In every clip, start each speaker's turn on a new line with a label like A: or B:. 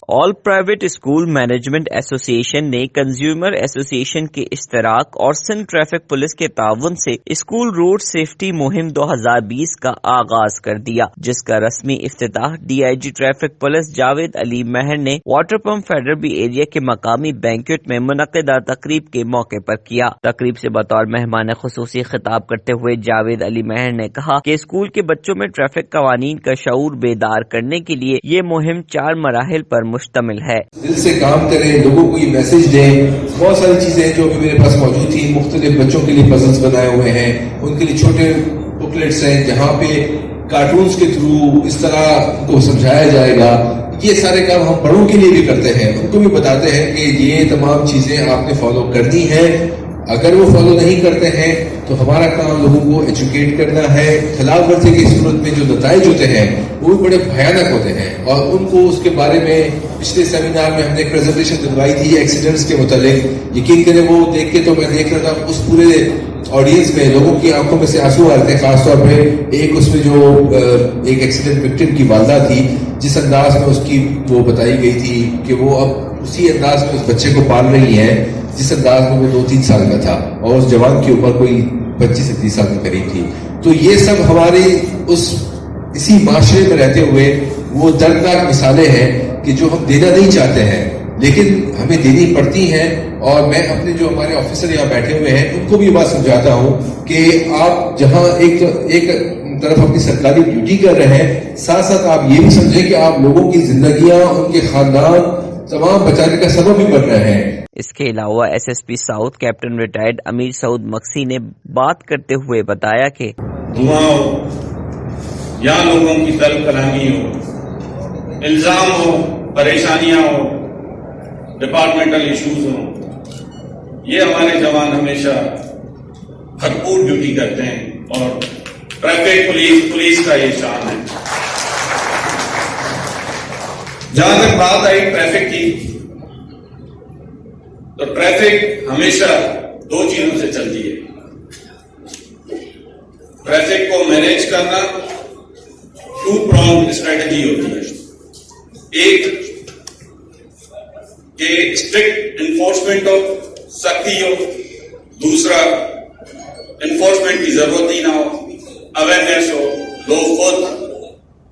A: آل private school management ایسوسی ایشن نے کنزیومر ایسوسی ایشن کے اشتراک اور سندھ ٹریفک پولیس کے تعاون سے اسکول روڈ سیفٹی مہم 2020 کا آغاز کر دیا، جس کا رسمی افتتاح D I G traffic police Javed Ali Mehr نے water pump feeder B area کے مقامی بینکویٹ میں منعقدہ تقریب کے موقع پر کیا۔ تقریب سے بطور مہمان خصوصی خطاب کرتے ہوئے جاوید علی مہر نے کہا کہ اسکول کے بچوں میں ٹریفک قوانین کا شعور بیدار کرنے کے لیے یہ مہم 4 مراحل پر مشتمل ہے۔
B: دل سے کام کریں، لوگوں کو یہ میسج دیں۔ بہت ساری چیزیں جو ابھی میرے پاس موجود تھیں، مختلف بچوں کے لیے پزلز بنائے ہوئے ہیں، ان کے لیے چھوٹے بکلیٹس ہیں جہاں پہ کارٹونز کے تھرو اس طرح کو سمجھایا جائے گا۔ یہ سارے کام ہم بڑوں کے لیے بھی کرتے ہیں، ان کو بھی بتاتے ہیں کہ یہ تمام چیزیں آپ نے فالو کرنی ہیں۔ اگر وہ فالو نہیں کرتے ہیں تو ہمارا کام لوگوں کو ایجوکیٹ کرنا ہے۔ خلاف ورزی کی صورت میں جو نتائج ہوتے ہیں وہ بھی بڑے بھیانک ہوتے ہیں، اور ان کو اس کے بارے میں پچھلے سیمینار میں ہم نے ایک پریزنٹیشن دلوائی تھی ایکسیڈنٹس کے متعلق۔ یقین کریں وہ دیکھ کے تو میں دیکھ رہا تھا اس پورے آڈینس میں لوگوں کی آنکھوں میں سے آنسو آ رہے تھے، خاص طور پہ ایک اس میں جو ایک ایکسیڈنٹ وکٹم کی والدہ تھی، جس انداز میں اس کی وہ بتائی گئی تھی کہ وہ اب اسی انداز میں اس بچے کو پال رہی ہے جس انداز میں وہ 2-3 سال کا تھا، اور اس جوان کی عمر کوئی 25 سے 30 سال کے قریب تھی۔ تو یہ سب ہمارے اسی معاشرے میں رہتے ہوئے وہ دردناک مثالیں ہیں کہ جو ہم دینا نہیں چاہتے ہیں لیکن ہمیں دینی پڑتی ہیں۔ اور میں اپنے جو ہمارے آفیسر یہاں بیٹھے ہوئے ہیں ان کو بھی یہ بات سمجھاتا ہوں کہ آپ جہاں ایک طرف اپنی سرکاری ڈیوٹی کر رہے ہیں، ساتھ ساتھ آپ یہ بھی سمجھیں کہ آپ لوگوں کی زندگیاں، ان کے خاندان تمام بچانے کا سبب بھی بن رہے ہیں۔
A: اس کے علاوہ S S P south captain retired Amir Saud Maksi نے بات کرتے ہوئے بتایا کہ
C: دعا ہو یا لوگوں کی طلب کلامی ہو، الزام ہو، پریشانیاں ہو، ڈپارٹمنٹل ایشوز ہوں، یہ ہمارے جوان ہمیشہ بھرپور ڈیوٹی کرتے ہیں، اور ٹریفک پولیس کا یہ شان ہے۔ جہاں تک بات آئی ٹریفک کی، تو ٹریفک ہمیشہ 2 چیزوں سے چلتی ہے۔ ٹریفک کو مینیج کرنا 2 پرونگ اسٹریٹجی ہوتی ہے۔ ایک کہ اسٹرکٹ انفورسمنٹ ہو، سختی ہو، دوسرا انفورسمنٹ کی ضرورت ہی نہ ہو، اویئرنیس ہو، لوگ خود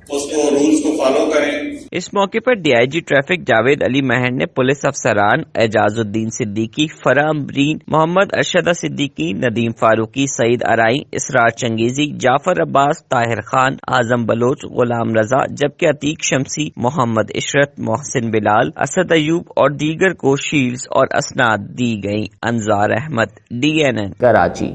C: اس کو رولز کو فالو کریں۔
A: اس موقع پر D I G traffic Javed Ali Mehr نے پولیس افسران اعجاز الدین صدیقی، فرح امبرین، محمد ارشدہ صدیقی، ندیم فاروقی، سعید ارائی، اسرار چنگیزی، جعفر عباس، طاہر خان، اعظم بلوچ، غلام رضا، جبکہ عتیق شمسی، محمد عشرت، محسن بلال، اسد ایوب اور دیگر کو شیلڈز اور اسناد دی گئی۔ انظار احمد، DNN، کراچی۔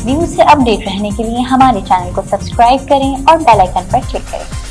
D: نیوز سے اپ ڈیٹ رہنے کے لیے ہمارے چینل کو سبسکرائب کریں اور بیل آئیکن پر کلک کریں۔